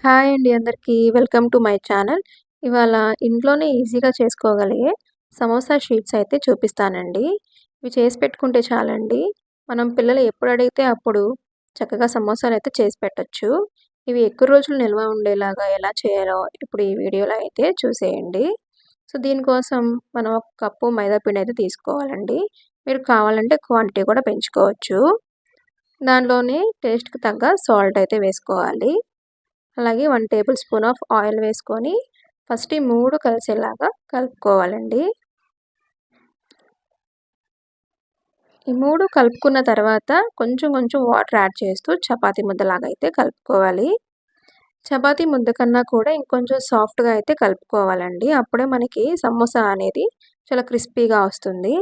Hi అండి అందరికీ. Welcome to my channel. ఇవాళ ఇంట్లోనే ఈజీగా చేసుకోగలిగే సమోసా షీట్స్ అయితే చూపిస్తానండి. ఇవి చేసి పెట్టుకుంటే చాలండి. మనం పిల్లలు ఎప్పుడు అడిగితే అప్పుడు చక్కగా సమోసాలైతే చేసి పెట్టొచ్చు. ఇవి ఎక్కువ రోజులు నిల్వ ఉండేలాగా ఎలా చేయాలో ఇప్పుడు ఈ వీడియోలో అయితే చూసేయండి. సో, దీనికోసం మనం ఒక కప్పు మైదా పిండి అయితే తీసుకోవాలండి. మీరు కావాలంటే క్వాంటిటీ కూడా పెంచుకోవచ్చు. దానిలోనే టేస్ట్‌కి తగ్గ సాల్ట్ అయితే వేసుకోవాలి. అలాగే 1 టేబుల్ స్పూన్ ఆఫ్ ఆయిల్ వేసుకొని ఫస్ట్ ఈ 3 కలిసేలాగా కలుపుకోవాలండి. ఈ 3 కలుపుకున్న తర్వాత కొంచెం కొంచెం వాటర్ యాడ్ చేస్తూ చపాతీ ముద్దలాగా అయితే కలుపుకోవాలి. చపాతీ ముద్ద కన్నా కూడా ఇంకొంచెం సాఫ్ట్‌గా అయితే కలుపుకోవాలండి. అప్పుడే మనకి సమోసా అనేది చాలా క్రిస్పీగా వస్తుంది.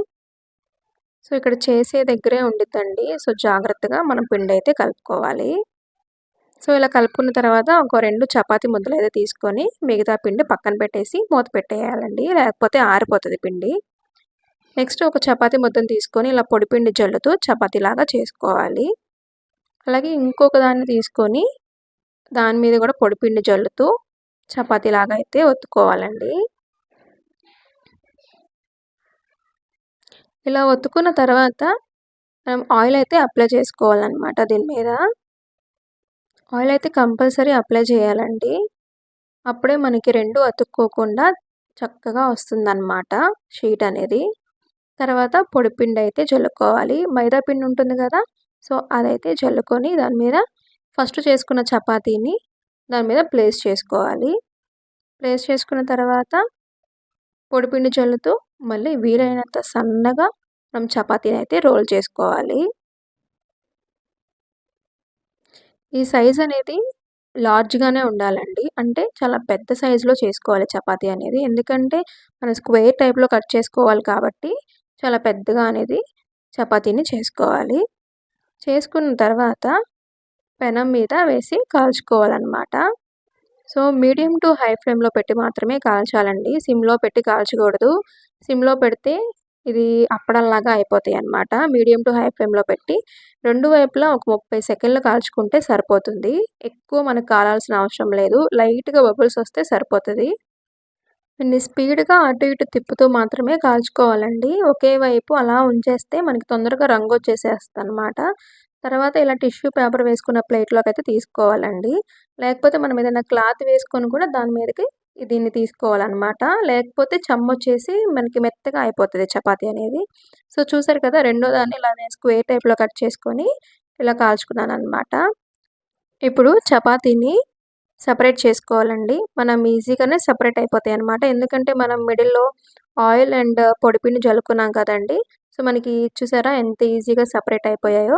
సో, ఇక్కడ చేసే దగ్గరే ఉండిద్దండి. సో, జాగ్రత్తగా మనం పిండైతే కలుపుకోవాలి. సో, ఇలా కలుపుకున్న తర్వాత ఒక 2 చపాతీ ముద్దలైతే తీసుకొని మిగతా పిండి పక్కన పెట్టేసి మూత పెట్టేయాలండి. లేకపోతే ఆరిపోతది పిండి. నెక్స్ట్ ఒక చపాతీ ముద్దను తీసుకొని ఇలా పొడి పిండి జల్లుతూ చపాతీలాగా చేసుకోవాలి. అలాగే ఇంకొక దాన్ని తీసుకొని దాని మీద కూడా పొడి పిండి జల్లుతూ చపాతీలాగా అయితే ఒత్తుకోవాలండి. ఇలా ఒత్తుకున్న తర్వాత మనం ఆయిల్ అయితే అప్లై చేసుకోవాలనమాట దీని మీద. ఆయిల్ అయితే కంపల్సరీ అప్లై చేయాలండి. అప్పుడే మనకి 2 అతుక్కోకుండా చక్కగా వస్తుందన్నమాట షీట్ అనేది. తర్వాత పొడిపిండి అయితే జల్లుకోవాలి. మైదా పిండి ఉంటుంది కదా! సో, అదైతే జల్లుకొని దాని మీద ఫస్ట్ చేసుకున్న చపాతీని దాని మీద ప్లేస్ చేసుకోవాలి. ప్లేస్ చేసుకున్న తర్వాత పొడిపిండి జల్లుతూ మళ్ళీ వీలైనంత సన్నగా మనం చపాతీని అయితే రోల్ చేసుకోవాలి. ఈ సైజ్ అనేది లార్జ్‌గానే ఉండాలండి. అంటే చాలా పెద్ద సైజులో చేసుకోవాలి చపాతీ అనేది. ఎందుకంటే మనం స్క్వేర్ టైప్‌లో కట్ చేసుకోవాలి కాబట్టి చాలా పెద్దగా అనేది చపాతీని చేసుకోవాలి. చేసుకున్న తర్వాత పెనం మీద వేసి కాల్చుకోవాలనమాట. సో, మీడియం టు హై ఫ్లేమ్‌లో పెట్టి మాత్రమే కాల్చాలండి. సిమ్‌లో పెట్టి కాల్చకూడదు. సిమ్‌లో పెడితే ఇది అప్పడంలాగా అయిపోతాయన్నమాట. మీడియం టు హై ఫ్లేమ్‌లో పెట్టి 2 వైపులా ఒక 30 సెకన్లు కాల్చుకుంటే సరిపోతుంది. ఎక్కువ మనకు కాలాల్సిన అవసరం లేదు. లైట్‌గా బబుల్స్ వస్తే సరిపోతది. దీన్ని స్పీడ్‌గా అటు ఇటు తిప్పుతూ మాత్రమే కాల్చుకోవాలండి. ఒకే వైపు అలా ఉంచేస్తే మనకి తొందరగా రంగొచ్చేసేస్తదనమాట. తర్వాత ఇలా టిష్యూ పేపర్ వేసుకున్న ప్లేట్‌లోకైతే తీసుకోవాలండి. లేకపోతే మనం ఏదైనా క్లాత్ వేసుకొని కూడా దాని మీదకి దీన్ని తీసుకోవాలనమాట. లేకపోతే చెమ్మొచ్చేసి మనకి మెత్తగా అయిపోతది చపాతీ అనేది. సో, చూసారు కదా! రెండో దాన్ని ఇలా నేను స్క్వేర్ టైప్‌లో కట్ చేసుకొని ఇలా కాల్చుకున్నాననమాట. ఇప్పుడు చపాతీని సెపరేట్ చేసుకోవాలండి. మనం ఈజీగానే సెపరేట్ అయిపోతాయన్నమాట. ఎందుకంటే మనం మిడిల్‌లో ఆయిల్ అండ్ పొడిపిండి జల్లుకున్నాం కదండీ! సో, మనకి చూసారా ఎంత ఈజీగా సెపరేట్ అయిపోయాయో.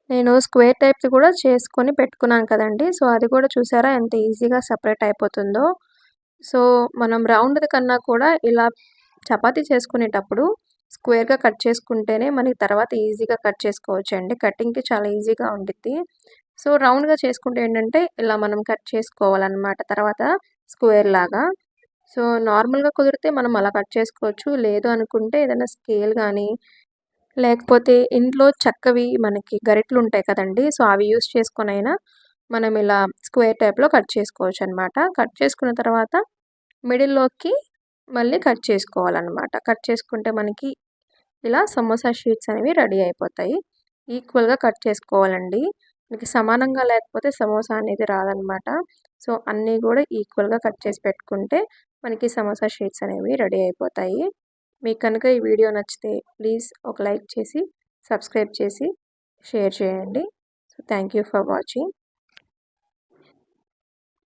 నేను స్క్వేర్ టైప్‌ది కూడా చేసుకొని పెట్టుకున్నాను కదండీ! సో, అది కూడా చూసారా ఎంత ఈజీగా సెపరేట్ అయిపోతుందో. సో, మనం రౌండ్‌ది కన్నా కూడా ఇలా చపాతీ చేసుకునేటప్పుడు స్క్వేర్‌గా కట్ చేసుకుంటేనే మనకి తర్వాత ఈజీగా కట్ చేసుకోవచ్చండి. కటింగ్‌కి చాలా ఈజీగా ఉండిద్ది. సో, రౌండ్‌గా చేసుకుంటే ఏంటంటే ఇలా మనం కట్ చేసుకోవాలనమాట తర్వాత స్క్వేర్‌లాగా. సో, నార్మల్‌గా కుదిరితే మనం అలా కట్ చేసుకోవచ్చు. లేదు అనుకుంటే ఏదైనా స్కేల్ గానీ, లేకపోతే ఇంట్లో చెక్కవి మనకి గరిటెలుంటాయి కదండీ! సో, అవి యూజ్ చేసుకొనైనా మనం ఇలా స్క్వేర్ టైప్‌లో కట్ చేసుకోవచ్చనమాట. కట్ చేసుకున్న తర్వాత మిడిల్‌లోకి మళ్ళీ కట్ చేసుకోవాలనమాట. కట్ చేసుకుంటే మనకి ఇలా సమోసా షీట్స్ అనేవి రెడీ అయిపోతాయి. ఈక్వల్‌గా కట్ చేసుకోవాలండి. మనకి సమానంగా లేకపోతే సమోసా అనేది రాదనమాట. సో, అన్నీ గూడా ఈక్వల్‌గా కట్ చేసి పెట్టుకుంటే మనకి సమోసా షీట్స్ అనేవి రెడీ అయిపోతాయి. మీకు కనుక ఈ వీడియో నచ్చితే ప్లీజ్ ఒక లైక్ చేసి, సబ్స్క్రైబ్ చేసి, షేర్ చేయండి. So, thank you for watching.